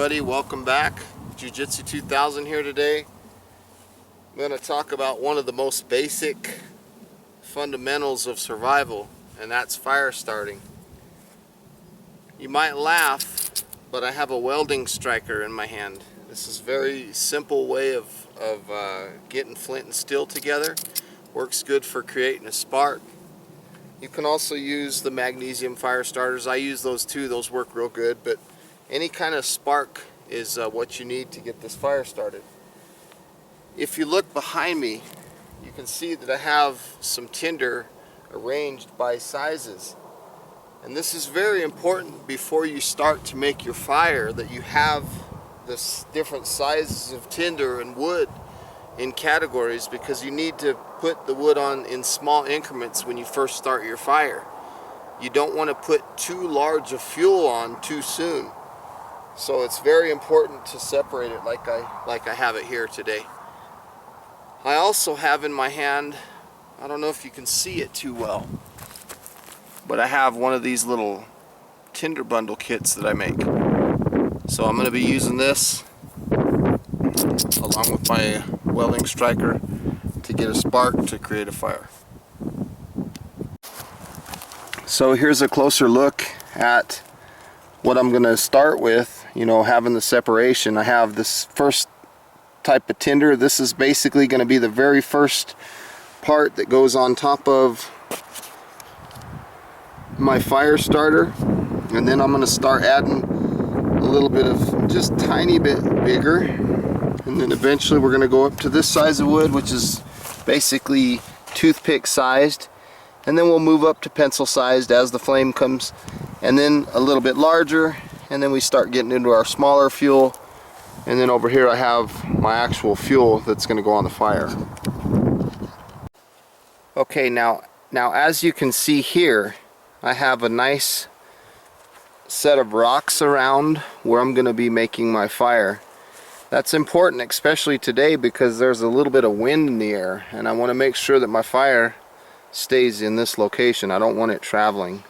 everybody, welcome back. Jiu-Jitsu 2000 here today. I'm going to talk about one of the most basic fundamentals of survival, and that's fire starting. You might laugh, but I have a welding striker in my hand. This is a very simple way of getting flint and steel together. Works good for creating a spark. You can also use the magnesium fire starters. I use those too, those work real good, but any kind of spark is what you need to get this fire started. If you look behind me, you can see that I have some tinder arranged by sizes. And this is very important before you start to make your fire, that you have this different sizes of tinder and wood in categories, because you need to put the wood on in small increments when you first start your fire. You don't want to put too large of fuel on too soon. So it's very important to separate it like I have it here today. I also have in my hand, I don't know if you can see it too well, but I have one of these little tinder bundle kits that I make. So I'm going to be using this along with my welding striker to get a spark to create a fire. So here's a closer look at what I'm going to start with. You know, having the separation, I have this first type of tinder. This is basically going to be the very first part that goes on top of my fire starter, and then I'm going to start adding a little bit of just tiny bit bigger, and then eventually we're going to go up to this size of wood, which is basically toothpick sized, and then we'll move up to pencil sized as the flame comes, and then a little bit larger, and then we start getting into our smaller fuel, and then over here I have my actual fuel that's going to go on the fire. Okay, now as you can see here, I have a nice set of rocks around where I'm going to be making my fire. That's important, especially today, because there's a little bit of wind in the air, and I want to make sure that my fire stays in this location. I don't want it traveling.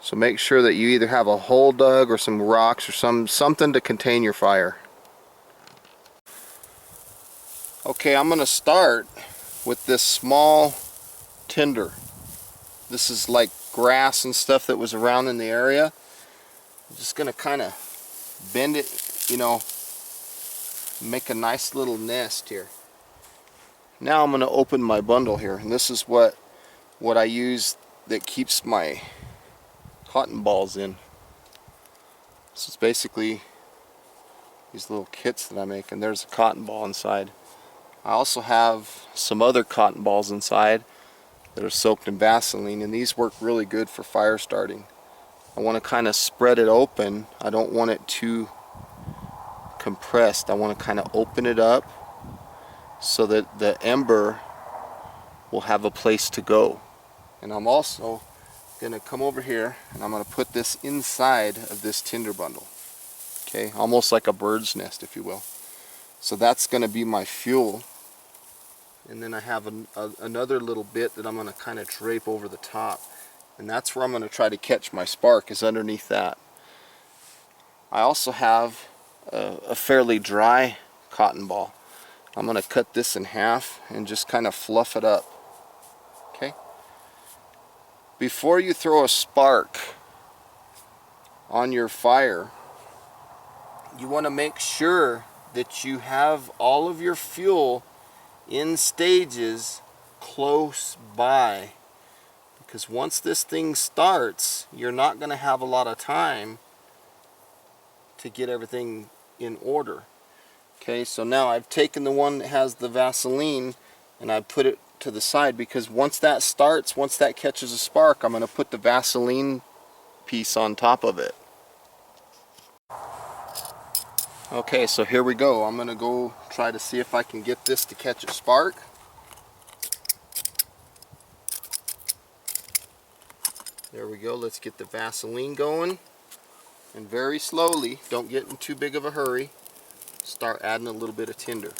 So make sure that you either have a hole dug or some rocks or something to contain your fire. Okay, I'm going to start with this small tinder. This is like grass and stuff that was around in the area. I'm just going to kind of bend it, you know, make a nice little nest here. Now I'm going to open my bundle here, and this is what I use that keeps my cotton balls in. This is basically these little kits that I make, and there's a cotton ball inside. I also have some other cotton balls inside that are soaked in vaseline, and these work really good for fire starting. I want to kind of spread it open. I don't want it too compressed. I want to kind of open it up so that the ember will have a place to go. And I'm also going to come over here and I'm going to put this inside of this tinder bundle. Okay, almost like a bird's nest, if you will. So that's going to be my fuel. And then I have another little bit that I'm going to kind of drape over the top. And that's where I'm going to try to catch my spark, is underneath that. I also have a fairly dry cotton ball. I'm going to cut this in half and just kind of fluff it up. Okay? Before you throw a spark on your fire, you want to make sure that you have all of your fuel in stages close by, because once this thing starts, you're not going to have a lot of time to get everything in order. Okay, so now I've taken the one that has the Vaseline and I put it to the side, because once that starts, once that catches a spark, I'm going to put the Vaseline piece on top of it. Okay, so here we go. I'm going to go try to see if I can get this to catch a spark. There we go. Let's get the Vaseline going. And very slowly, don't get in too big of a hurry, start adding a little bit of tinder.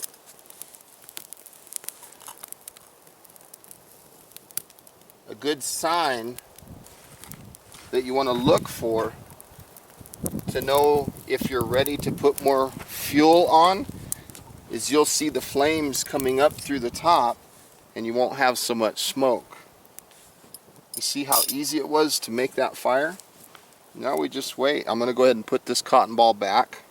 A good sign that you want to look for to know if you're ready to put more fuel on is you'll see the flames coming up through the top and you won't have so much smoke. You see how easy it was to make that fire? Now we just wait. I'm going to go ahead and put this cotton ball back.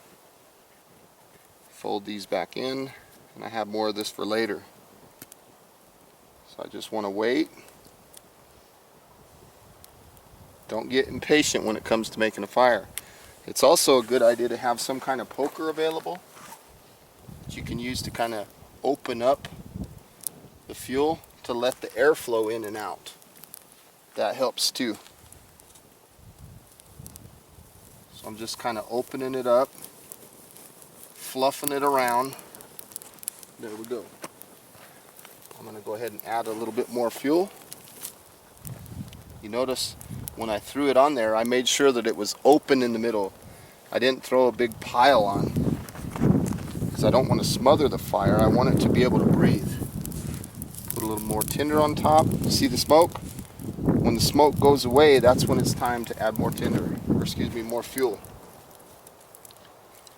Fold these back in, and I have more of this for later. So I just want to wait. Don't get impatient when it comes to making a fire. It's also a good idea to have some kind of poker available that you can use to kind of open up the fuel to let the air flow in and out. That helps too. So I'm just kind of opening it up, fluffing it around. There we go. I'm going to go ahead and add a little bit more fuel. You notice when I threw it on there, I made sure that it was open in the middle. I didn't throw a big pile on because I don't want to smother the fire. I want it to be able to breathe. Put a little more tinder on top. See the smoke? When the smoke goes away, that's when it's time to add more tinder, or excuse me, more fuel.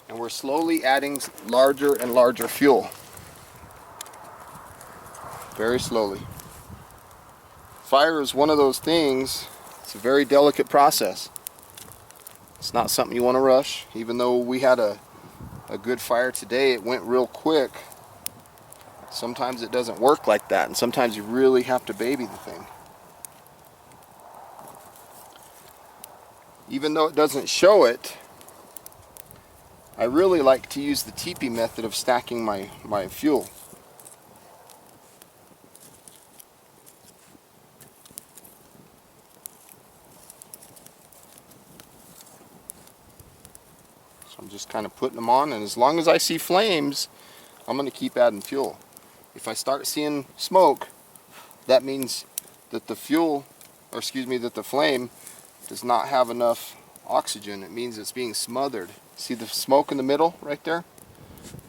And we're slowly adding larger and larger fuel. Very slowly. Fire is one of those things, it's a very delicate process. It's not something you want to rush. Even though we had a good fire today, it went real quick. Sometimes it doesn't work like that, and sometimes you really have to baby the thing. Even though it doesn't show it, I really like to use the teepee method of stacking my fuel. So I'm just kind of putting them on, and as long as I see flames, I'm going to keep adding fuel. If I start seeing smoke, that means that the fuel, or excuse me, that the flame does not have enough oxygen. It means it's being smothered. See the smoke in the middle right there?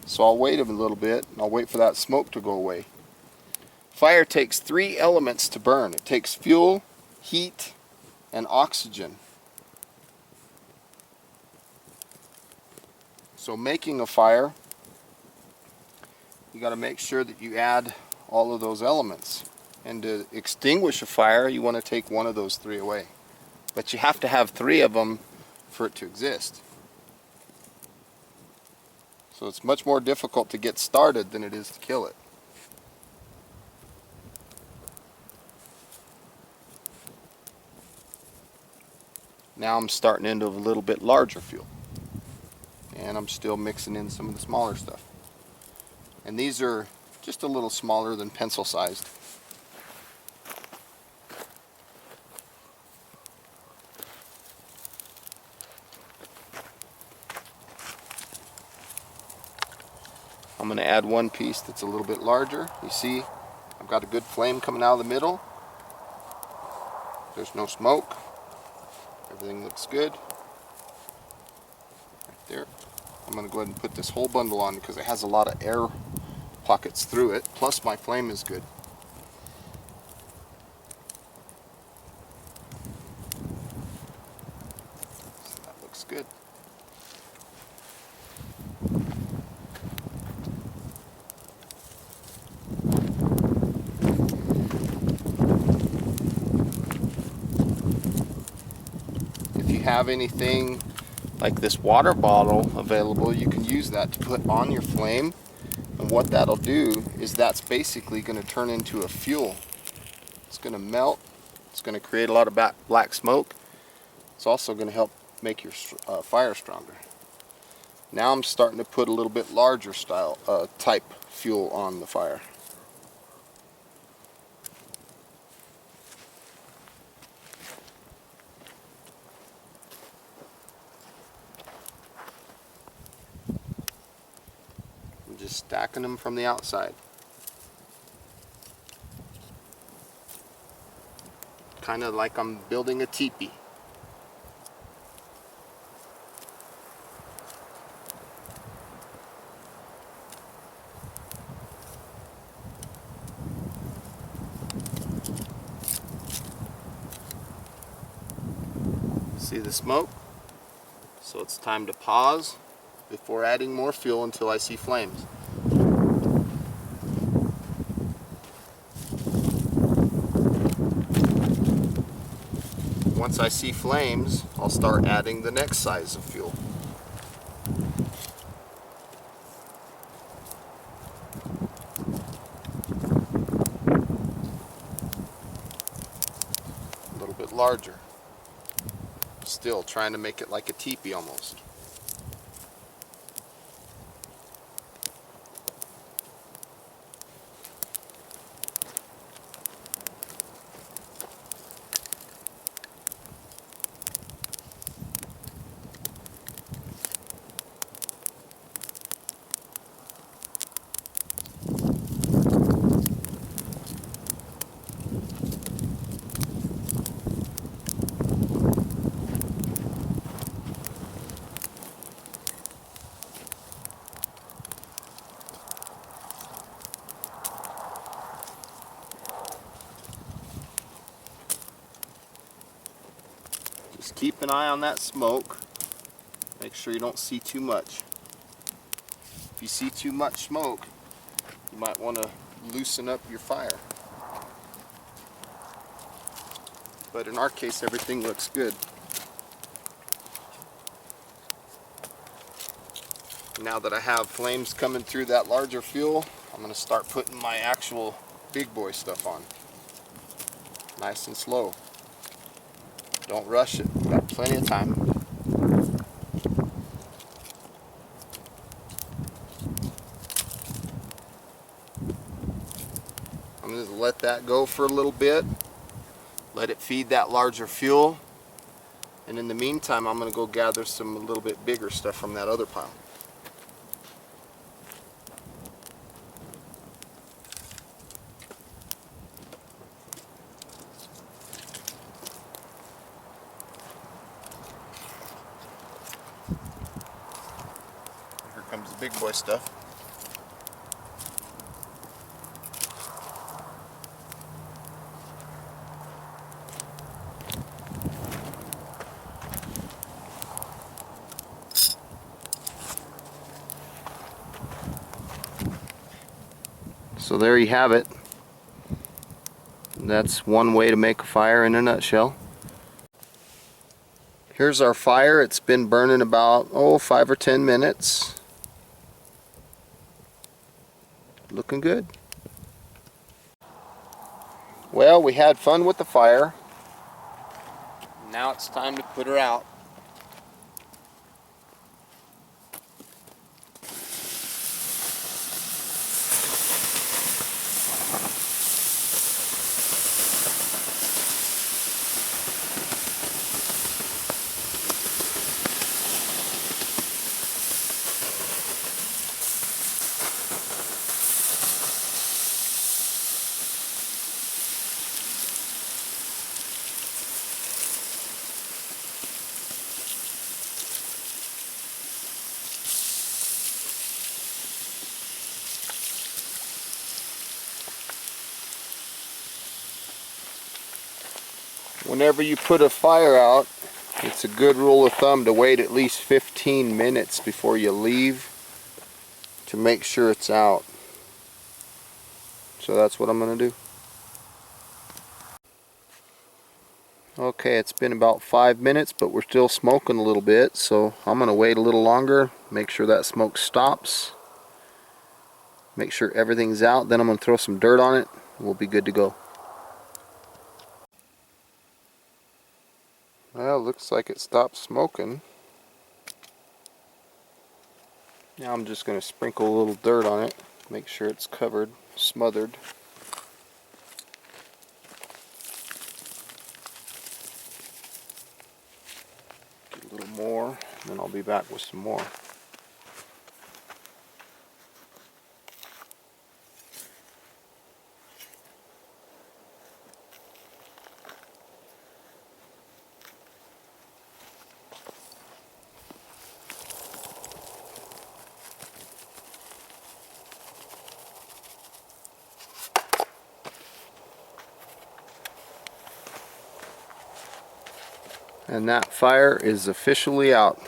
So I'll wait a little bit, and I'll wait for that smoke to go away. Fire takes 3 elements to burn. It takes fuel, heat, and oxygen. So making a fire, you got to make sure that you add all of those elements. And to extinguish a fire, you want to take one of those 3 away. But you have to have 3 of them for it to exist. So it's much more difficult to get started than it is to kill it. Now I'm starting into a little bit larger fuel. And I'm still mixing in some of the smaller stuff. And these are just a little smaller than pencil sized. I'm going to add one piece that's a little bit larger. You see, I've got a good flame coming out of the middle. There's no smoke. Everything looks good. Right there. I'm going to go ahead and put this whole bundle on because it has a lot of air pockets through it. Plus my flame is good. So that looks good. If you have anything like this water bottle available, you can use that to put on your flame, and what that'll do is that's basically going to turn into a fuel. It's going to melt, it's going to create a lot of black smoke. It's also going to help make your fire stronger. Now I'm starting to put a little bit larger style type fuel on the fire. Just stacking them from the outside. Kind of like I'm building a teepee. See the smoke? So it's time to pause before adding more fuel until I see flames. Once I see flames, I'll start adding the next size of fuel. A little bit larger. Still trying to make it like a teepee almost. Just keep an eye on that smoke. Make sure you don't see too much. If you see too much smoke, you might want to loosen up your fire. But in our case, everything looks good. Now that I have flames coming through that larger fuel, I'm going to start putting my actual big boy stuff on. Nice and slow. Don't rush it. You've got plenty of time. I'm going to let that go for a little bit. Let it feed that larger fuel. And in the meantime, I'm going to go gather some a little bit bigger stuff from that other pile. Here comes the big boy stuff. So there you have it. That's one way to make a fire in a nutshell. Here's our fire. It's been burning about 5 or 10 minutes. Looking good. Well, we had fun with the fire. Now it's time to put her out. Whenever you put a fire out, it's a good rule of thumb to wait at least 15 minutes before you leave to make sure it's out. So that's what I'm going to do. Okay, it's been about 5 minutes, but we're still smoking a little bit, so I'm going to wait a little longer, make sure that smoke stops, make sure everything's out, then I'm going to throw some dirt on it, and we'll be good to go. Well, looks like it stopped smoking. Now I'm just going to sprinkle a little dirt on it, make sure it's covered, smothered. Get a little more, and then I'll be back with some more. And that fire is officially out.